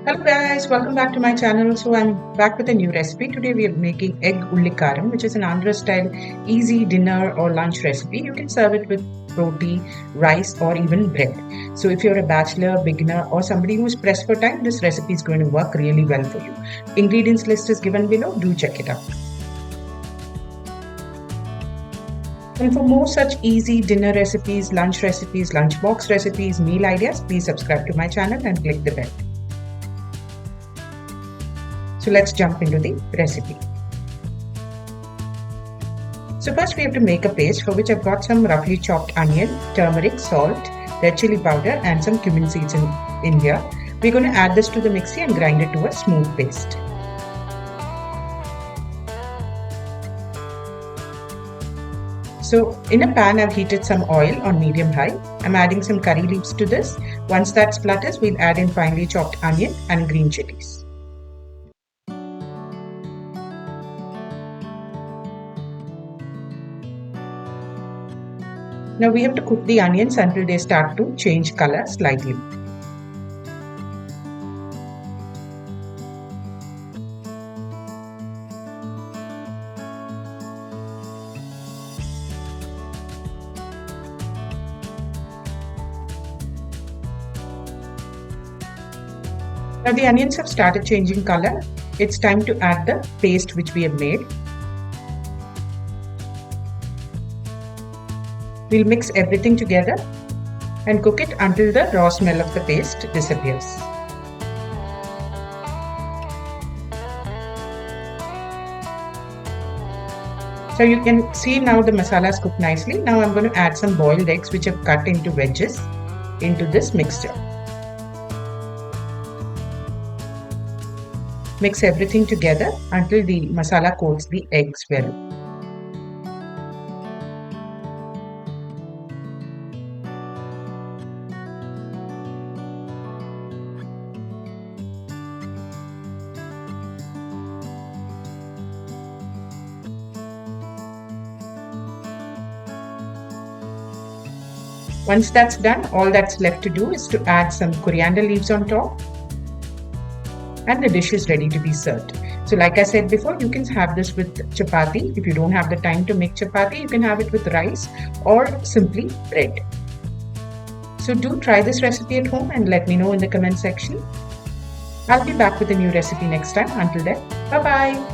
Hello guys, welcome back to my channel. So I'm back with a new recipe. Today we are making egg Ulli Karam, which is an Andhra style easy dinner or lunch recipe. You can serve it with roti, rice or even bread. So if you're a bachelor, beginner or somebody who's pressed for time, this recipe is going to work really well for you. Ingredients list is given below. Do check it out. And for more such easy dinner recipes, lunchbox recipes, meal ideas, please subscribe to my channel and click the bell. So let's jump into the recipe. So first we have to make a paste, for which I've got some roughly chopped onion, turmeric, salt, red chilli powder and some cumin seeds in India. We're going to add this to the mixie and grind it to a smooth paste. So in a pan I've heated some oil on medium high. I'm adding some curry leaves to this. Once that splutters, we'll add in finely chopped onion and green chilies. Now we have to cook the onions until they start to change color slightly. Now the onions have started changing color. It's time to add the paste which we have made. We'll mix everything together and cook it until the raw smell of the paste disappears. So you can see now the masala is cooked nicely. Now I'm going to add some boiled eggs which I've cut into wedges into this mixture. Mix everything together until the masala coats the eggs well. Once that's done, all that's left to do is to add some coriander leaves on top and the dish is ready to be served. So like I said before, you can have this with chapati. If you don't have the time to make chapati, you can have it with rice or simply bread. So do try this recipe at home and let me know in the comment section. I'll be back with a new recipe next time. Until then, bye-bye.